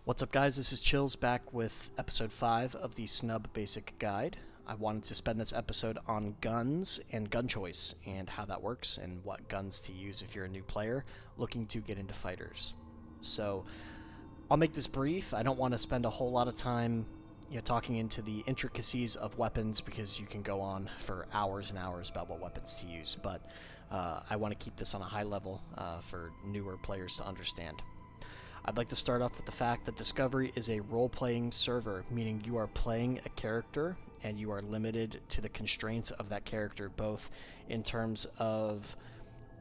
What's up, guys? This is Chills back with episode 5 of the Snub Basic Guide. I wanted to spend this episode on guns and gun choice and how that works and what guns to use if you're a new player looking to get into fighters. So I'll make this brief. I don't want to spend a whole lot of time talking into the intricacies of weapons because you can go on for hours and hours about what weapons to use, but I want to keep this on a high level for newer players to understand. I'd like to start off with the fact that Discovery is a role-playing server, meaning you are playing a character and you are limited to the constraints of that character, both in terms of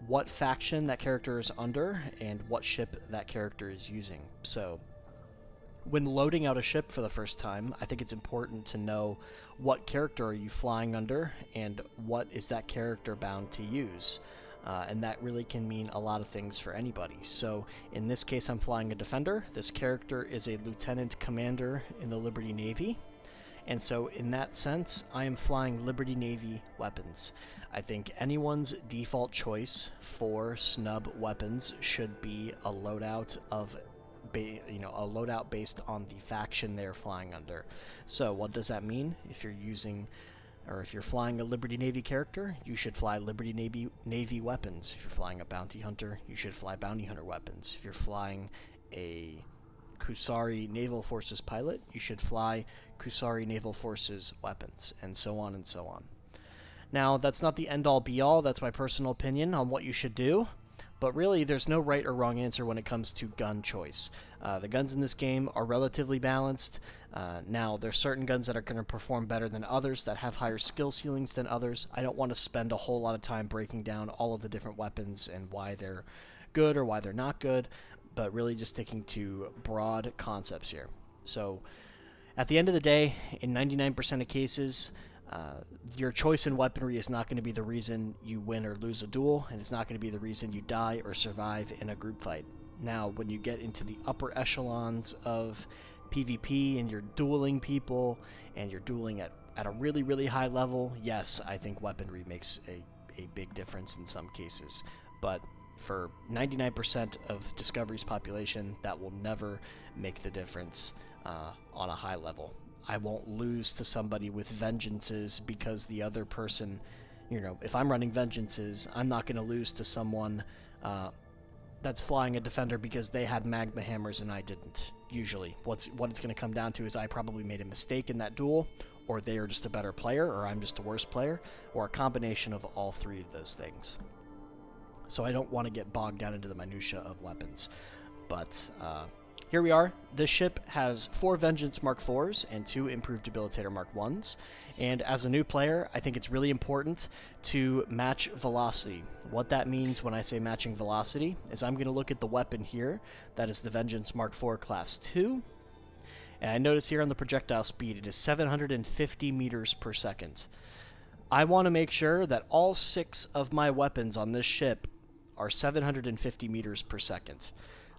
what faction that character is under and what ship that character is using. So when loading out a ship for the first time, I think it's important to know what character are you flying under and what is that character bound to use. And that really can mean a lot of things for anybody. So in this case, I'm flying a Defender. This character is a Lieutenant Commander in the Liberty Navy. And so in that sense, I am flying Liberty Navy weapons. I think anyone's default choice for snub weapons should be a loadout of a loadout based on the faction they're flying under. So what does that mean? If you're flying a Liberty Navy character, you should fly Liberty Navy weapons. If you're flying a Bounty Hunter, you should fly Bounty Hunter weapons. If you're flying a Kusari Naval Forces pilot, you should fly Kusari Naval Forces weapons, and so on and so on. Now, that's not the end-all be-all. That's my personal opinion on what you should do. But really, there's no right or wrong answer when it comes to gun choice. The guns in this game are relatively balanced. Now, there's certain guns that are going to perform better than others, that have higher skill ceilings than others. I don't want to spend a whole lot of time breaking down all of the different weapons and why they're good or why they're not good, but really just sticking to broad concepts here. So, at the end of the day, in 99% of cases, your choice in weaponry is not going to be the reason you win or lose a duel, and it's not going to be the reason you die or survive in a group fight. Now, when you get into the upper echelons of PvP and you're dueling people and you're dueling at a really, really high level, yes, I think weaponry makes a big difference in some cases. But for 99% of Discovery's population, that will never make the difference on a high level. I won't lose to somebody with vengeances because the other person, if I'm running vengeances, I'm not going to lose to someone that's flying a Defender because they had magma hammers and I didn't. Usually, what it's going to come down to is I probably made a mistake in that duel, or they are just a better player, or I'm just a worse player, or a combination of all three of those things. So I don't want to get bogged down into the minutia of weapons. But here we are. This ship has 4 Vengeance Mark IVs and 2 Improved Debilitator Mark Is. And as a new player, I think it's really important to match velocity. What that means when I say matching velocity is I'm going to look at the weapon here. That is the Vengeance Mark IV Class 2. And I notice here on the projectile speed, it is 750 meters per second. I want to make sure that all 6 of my weapons on this ship are 750 meters per second.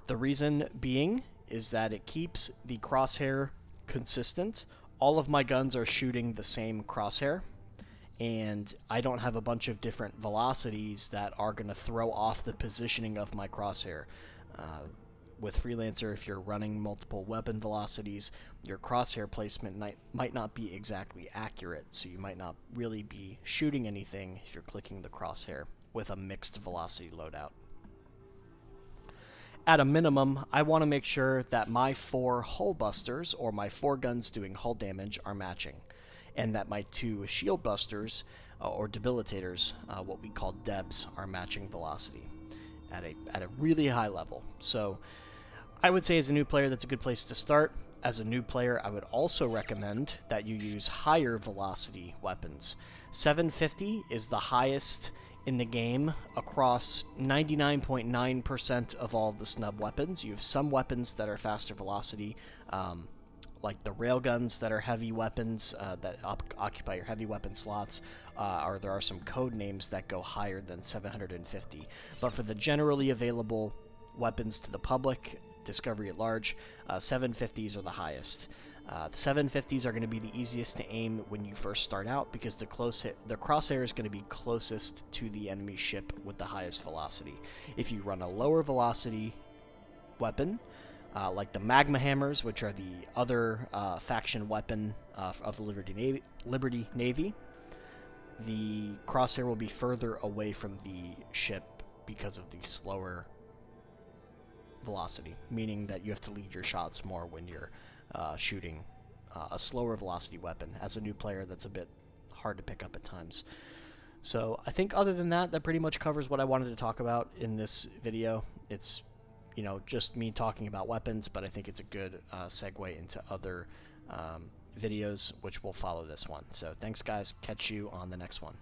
The reason being is that it keeps the crosshair consistent. All of my guns are shooting the same crosshair, and I don't have a bunch of different velocities that are going to throw off the positioning of my crosshair. With Freelancer, if you're running multiple weapon velocities, your crosshair placement might not be exactly accurate, so you might not really be shooting anything if you're clicking the crosshair with a mixed velocity loadout. At a minimum, I want to make sure that my 4 hull busters, or my 4 guns doing hull damage, are matching, and that my 2 shield busters, or debilitators, what we call debs, are matching velocity at a really high level. So I would say as a new player, that's a good place to start. As a new player, I would also recommend that you use higher velocity weapons. 750 is the highest in the game across 99.9% of all of the snub weapons. You have some weapons that are faster velocity, like the railguns that are heavy weapons that occupy your heavy weapon slots, or there are some code names that go higher than 750. But for the generally available weapons to the public, Discovery at large, 750s are the highest. The 750s are going to be the easiest to aim when you first start out because the crosshair is going to be closest to the enemy ship with the highest velocity. If you run a lower velocity weapon, like the magma hammers, which are the other faction weapon of the Liberty Navy. The crosshair will be further away from the ship because of the slower velocity, meaning that you have to lead your shots more when you're shooting a slower velocity weapon. As a new player, that's a bit hard to pick up at times. So I think other than that, that pretty much covers what I wanted to talk about in this video. It's, you know, just me talking about weapons, but I think it's a good segue into other videos, which will follow this one. So thanks, guys. Catch you on the next one.